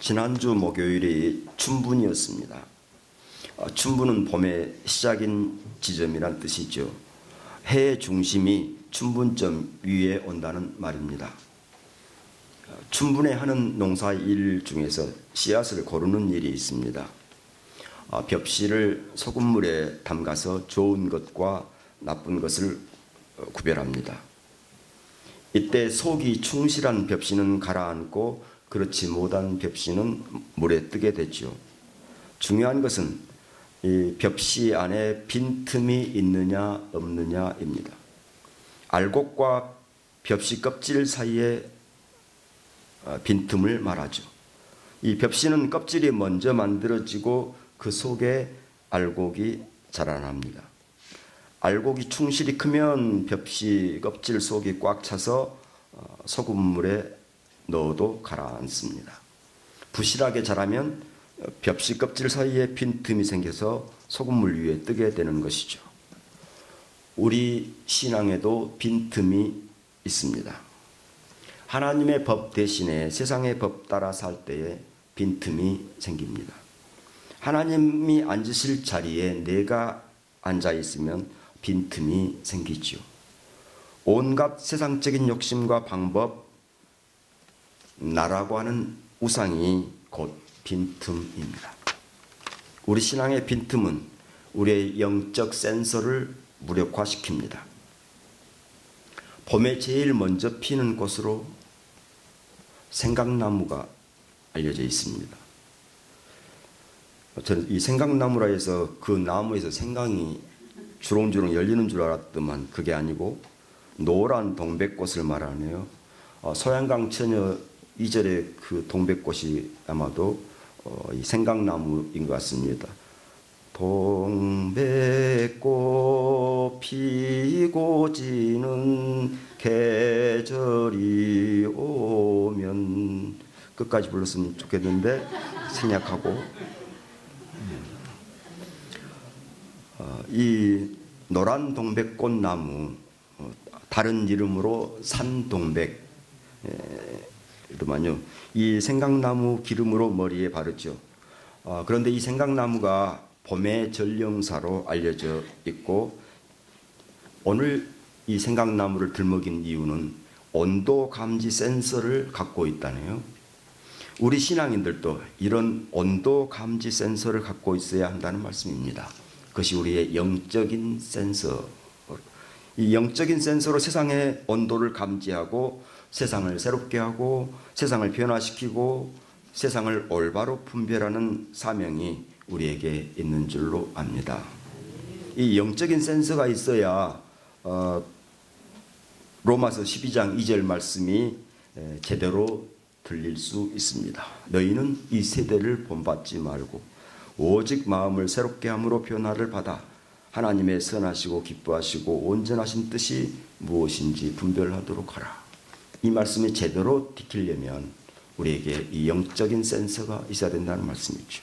지난주 목요일이 춘분이었습니다. 춘분은 봄의 시작인 지점이란 뜻이죠. 해의 중심이 춘분점 위에 온다는 말입니다. 춘분에 하는 농사일 중에서 씨앗을 고르는 일이 있습니다. 벽씨를 소금물에 담가서 좋은 것과 나쁜 것을 구별합니다. 이때 속이 충실한 벽씨는 가라앉고 그렇지 못한 벽씨는 물에 뜨게 되죠. 중요한 것은 이 벽씨 안에 빈틈이 있느냐 없느냐입니다. 알곡과 벽씨 껍질 사이에 빈틈을 말하죠. 이 벽씨는 껍질이 먼저 만들어지고 그 속에 알곡이 자라납니다. 알곡이 충실히 크면 벽씨 껍질 속이 꽉 차서 소금물에 넣어도 가라앉습니다. 부실하게 자라면 벽씨 껍질 사이에 빈틈이 생겨서 소금물 위에 뜨게 되는 것이죠. 우리 신앙에도 빈틈이 있습니다. 하나님의 법 대신에 세상의 법 따라 살 때에 빈틈이 생깁니다. 하나님이 앉으실 자리에 내가 앉아 있으면 빈틈이 생기죠. 온갖 세상적인 욕심과 방법, 나라고 하는 우상이 곧 빈틈입니다. 우리 신앙의 빈틈은 우리의 영적 센서를 무력화시킵니다. 봄에 제일 먼저 피는 꽃으로 생강나무가 알려져 있습니다. 저는 이 생강나무라 해서 그 나무에서 생강이 주렁주렁 열리는 줄 알았더만 그게 아니고 노란 동백꽃을 말하네요. 소양강 처녀 2절의 그 동백꽃이 아마도 이 생강나무인 것 같습니다. 동백꽃 피고 지는 계절이 오면 끝까지 불렀으면 좋겠는데 생략하고 이 노란 동백꽃나무 다른 이름으로 산동백 이더만요. 이 생강나무 기름으로 머리에 바르죠. 그런데 이 생강나무가 봄의 전령사로 알려져 있고 오늘 이 생강나무를 들먹인 이유는 온도 감지 센서를 갖고 있다네요. 우리 신앙인들도 이런 온도 감지 센서를 갖고 있어야 한다는 말씀입니다. 그것이 우리의 영적인 센서. 이 영적인 센서로 세상의 온도를 감지하고 세상을 새롭게 하고 세상을 변화시키고 세상을 올바로 분별하는 사명이 우리에게 있는 줄로 압니다. 이 영적인 센서가 있어야 로마서 12장 2절 말씀이 제대로 들릴 수 있습니다. 너희는 이 세대를 본받지 말고 오직 마음을 새롭게 함으로 변화를 받아 하나님의 선하시고 기뻐하시고 온전하신 뜻이 무엇인지 분별하도록 하라. 이 말씀이 제대로 지키려면 우리에게 이 영적인 센서가 있어야 된다는 말씀이죠.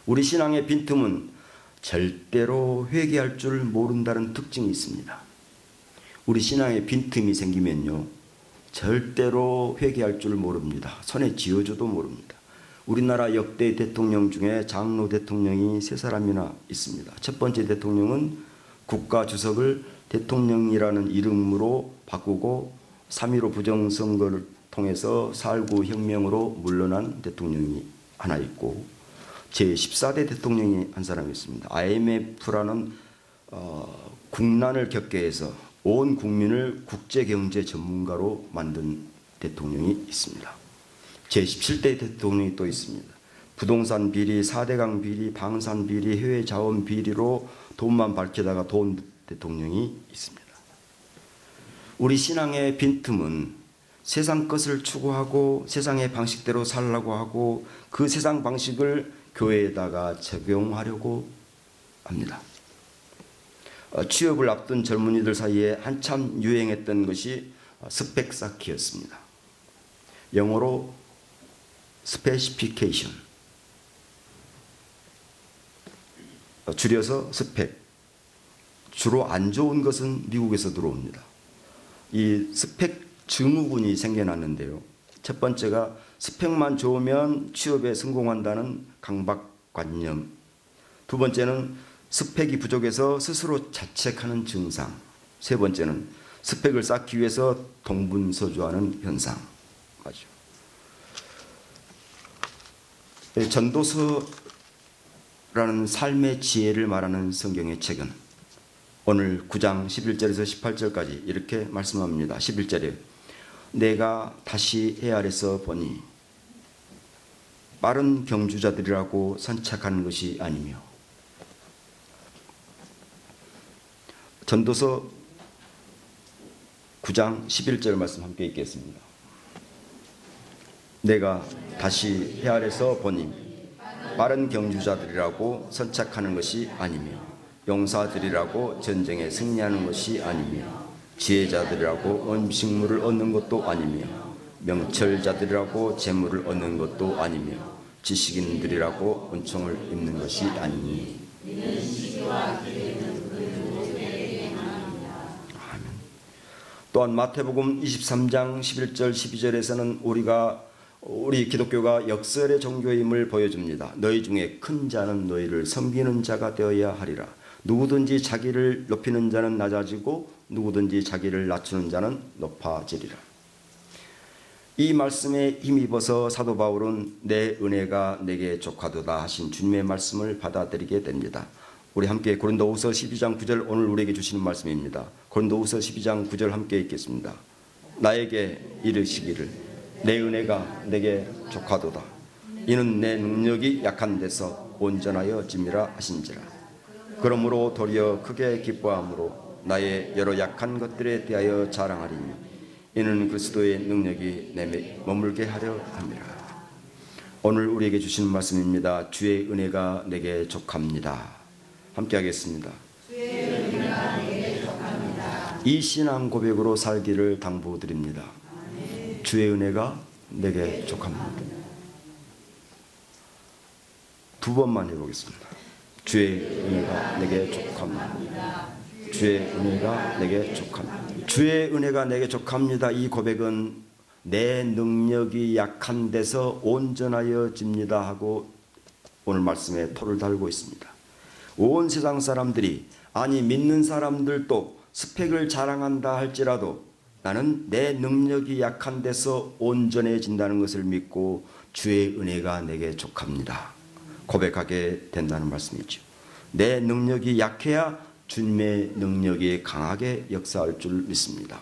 우리 신앙의 빈틈은 절대로 회개할 줄 모른다는 특징이 있습니다. 우리 신앙의 빈틈이 생기면요 절대로 회개할 줄 모릅니다. 손에 쥐어줘도 모릅니다. 우리나라 역대 대통령 중에 장로 대통령이 3사람이나 있습니다. 첫 번째 대통령은 국가주석을 대통령이라는 이름으로 바꾸고 3.15 부정선거를 통해서 4.19 혁명으로 물러난 대통령이 하나 있고 제14대 대통령이 한 사람이 있습니다. IMF라는 국난을 겪게 해서 온 국민을 국제경제 전문가로 만든 대통령이 있습니다. 제17대 대통령이 또 있습니다. 부동산 비리, 4대강 비리, 방산 비리, 해외 자원 비리로 돈만 밝히다가 돈 대통령이 있습니다. 우리 신앙의 빈틈은 세상 것을 추구하고 세상의 방식대로 살려고 하고 그 세상 방식을 교회에다가 적용하려고 합니다. 취업을 앞둔 젊은이들 사이에 한참 유행했던 것이 스펙 쌓기였습니다. 영어로 스페시피케이션, 줄여서 스펙. 주로 안 좋은 것은 미국에서 들어옵니다. 이 스펙 증후군이 생겨났는데요. 첫 번째가 스펙만 좋으면 취업에 성공한다는 강박관념. 두 번째는 스펙이 부족해서 스스로 자책하는 증상. 세 번째는 스펙을 쌓기 위해서 동분서주하는 현상. 맞죠. 전도서라는 삶의 지혜를 말하는 성경의 책은 오늘 9장 11절에서 18절까지 이렇게 말씀합니다. 11절에 내가 다시 해 아래서 보니 빠른 경주자들이라고 선착하는 것이 아니며. 전도서 9장 11절 말씀 함께 읽겠습니다. 내가 다시 해 아래서 보니 빠른 경주자들이라고 선착하는 것이 아니며 용사들이라고 전쟁에 승리하는 것이 아니며 지혜자들이라고 음식물을 얻는 것도 아니며 명철자들이라고 재물을 얻는 것도 아니며 지식인들이라고 은총을 입는 것이 아니니. 아멘. 또한 마태복음 23장 11절 12절에서는 우리 기독교가 역설의 종교임을 보여줍니다. 너희 중에 큰 자는 너희를 섬기는 자가 되어야 하리라. 누구든지 자기를 높이는 자는 낮아지고 누구든지 자기를 낮추는 자는 높아지리라. 이 말씀에 힘입어서 사도 바울은 내 은혜가 내게 족하도다 하신 주님의 말씀을 받아들이게 됩니다. 우리 함께 고린도후서 12장 9절 오늘 우리에게 주시는 말씀입니다. 고린도후서 12장 9절 함께 읽겠습니다. 나에게 이르시기를 내 은혜가 내게 족하도다. 이는 내 능력이 약한 데서 온전하여 짐이라 하신지라. 그러므로 도리어 크게 기뻐함으로 나의 여러 약한 것들에 대하여 자랑하리니 이는 그리스도의 능력이 내 머물게 하려 함이라. 오늘 우리에게 주시는 말씀입니다. 주의 은혜가 내게 족합니다. 함께 하겠습니다. 주의 은혜가 내게 족합니다. 이 신앙 고백으로 살기를 당부드립니다. 아멘. 주의 은혜가 내게 족합니다. 두 번만 해보겠습니다. 주의 은혜가 내게 족합니다. 주의 은혜가 내게 족합니다. 주의 은혜가 내게 족합니다. 이 고백은 내 능력이 약한 데서 온전하여집니다 하고 오늘 말씀에 토를 달고 있습니다. 온 세상 사람들이, 아니 믿는 사람들도 스펙을 자랑한다 할지라도 나는 내 능력이 약한 데서 온전해진다는 것을 믿고 주의 은혜가 내게 족합니다 고백하게 된다는 말씀이죠. 내 능력이 약해야 주님의 능력이 강하게 역사할 줄 믿습니다.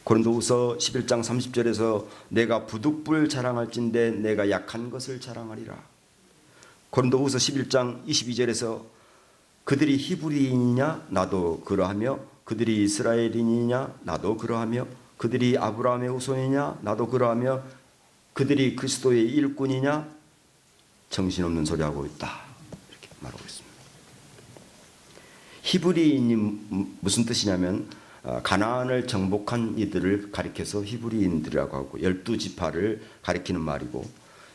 고린도후서 11장 30절에서 내가 부득불 자랑할진대 내가 약한 것을 자랑하리라. 고린도후서 11장 22절에서 그들이 히브리인이냐 나도 그러하며 그들이 이스라엘인이냐 나도 그러하며 그들이 아브라함의 후손이냐 나도 그러하며 그들이 그리스도의 일꾼이냐 정신없는 소리하고 있다. 이렇게 말하고 있습니다. 히브리인이 무슨 뜻이냐면 가나안을 정복한 이들을 가리켜서 히브리인들이라고 하고 12지파를 가리키는 말이고,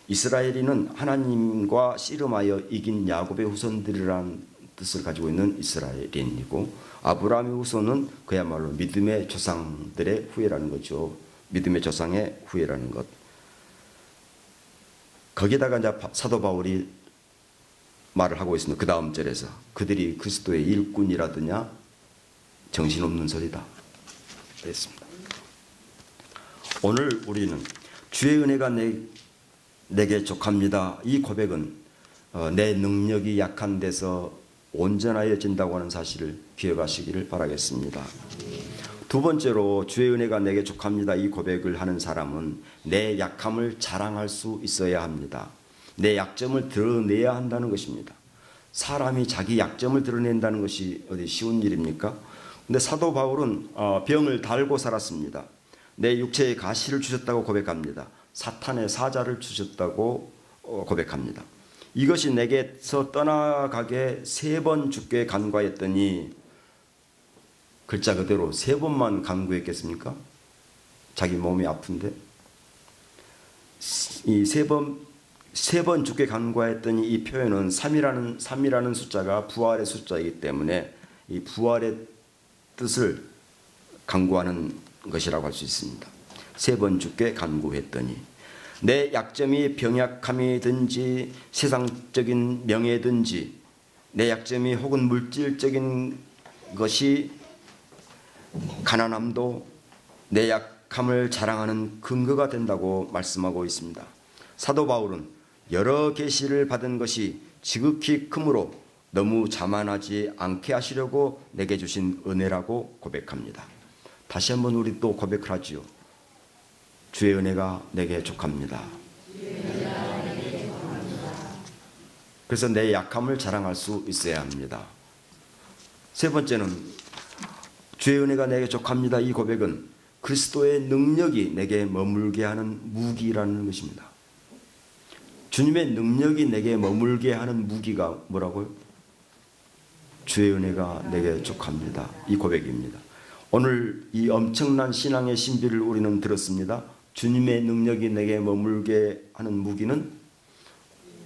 이스라엘인은 하나님과 씨름하여 이긴 야곱의 후손들이라는 뜻을 가지고 있는 이스라엘인이고, 아브라함의 후손은 그야말로 믿음의 조상들의 후예라는 거죠. 믿음의 조상의 후예라는 것. 거기다가 이제 사도 바울이 말을 하고 있습니다. 그 다음 절에서 그들이 그리스도의 일꾼이라더냐 정신없는 소리다 그랬습니다. 오늘 우리는 주의 은혜가 내게 족합니다. 이 고백은 내 능력이 약한 데서 온전하여진다고 하는 사실을 기억하시기를 바라겠습니다. 두 번째로 주의 은혜가 내게 족합니다. 이 고백을 하는 사람은 내 약함을 자랑할 수 있어야 합니다. 내 약점을 드러내야 한다는 것입니다. 사람이 자기 약점을 드러낸다는 것이 어디 쉬운 일입니까? 근데 사도 바울은 병을 달고 살았습니다. 내 육체에 가시를 주셨다고 고백합니다. 사탄의 사자를 주셨다고 고백합니다. 이것이 내게서 떠나가게 3번 주께 간구하였더니, 글자 그대로 3번만 간구했겠습니까? 자기 몸이 아픈데 이 3번 주께 간구하였더니, 이 표현은 3이라는 숫자가 부활의 숫자이기 때문에 이 부활의 뜻을 간구하는 것이라고 할 수 있습니다. 3번 주께 간구했더니 내 약점이 병약함이든지 세상적인 명예든지 내 약점이 혹은 물질적인 것이 가난함도 내 약함을 자랑하는 근거가 된다고 말씀하고 있습니다. 사도 바울은 여러 계시를 받은 것이 지극히 크므로 너무 자만하지 않게 하시려고 내게 주신 은혜라고 고백합니다. 다시 한번 우리 또 고백을 하지요. 주의 은혜가 내게 족합니다. 그래서 내 약함을 자랑할 수 있어야 합니다. 세 번째는 주의 은혜가 내게 족합니다. 이 고백은 그리스도의 능력이 내게 머물게 하는 무기라는 것입니다. 주님의 능력이 내게 머물게 하는 무기가 뭐라고요? 주의 은혜가 내게 족합니다. 이 고백입니다. 오늘 이 엄청난 신앙의 신비를 우리는 들었습니다. 주님의 능력이 내게 머물게 하는 무기는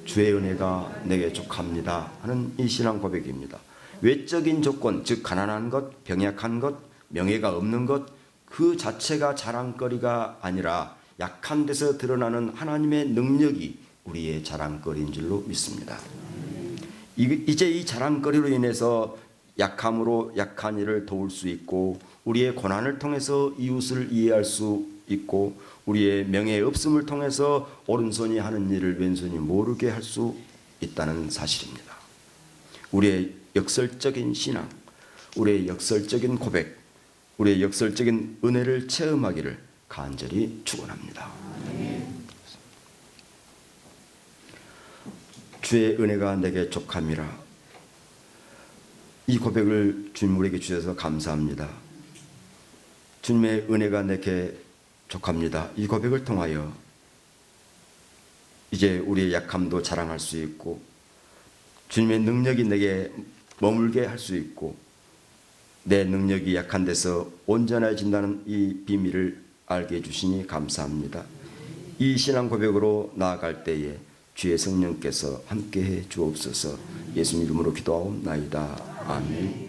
주의 은혜가 내게 족합니다 하는 이 신앙 고백입니다. 외적인 조건, 즉 가난한 것, 병약한 것, 명예가 없는 것, 그 자체가 자랑거리가 아니라 약한 데서 드러나는 하나님의 능력이 우리의 자랑거리인 줄로 믿습니다. 이제 이 자랑거리로 인해서 약함으로 약한 이를 도울 수 있고, 우리의 고난을 통해서 이웃을 이해할 수 있고, 우리의 명예 없음을 통해서 오른손이 하는 일을 왼손이 모르게 할 수 있다는 사실입니다. 우리의 역설적인 신앙, 우리의 역설적인 고백, 우리의 역설적인 은혜를 체험하기를 간절히 축원합니다. 주의 은혜가 내게 족함이라. 이 고백을 주님 우리에게 주셔서 감사합니다. 주님의 은혜가 내게 족합니다. 이 고백을 통하여 이제 우리의 약함도 자랑할 수 있고, 주님의 능력이 내게 머물게 할 수 있고, 내 능력이 약한 데서 온전해진다는 이 비밀을 알게 해주시니 감사합니다. 이 신앙 고백으로 나아갈 때에 주의 성령께서 함께해 주옵소서. 예수님 이름으로 기도하옵나이다. 아멘.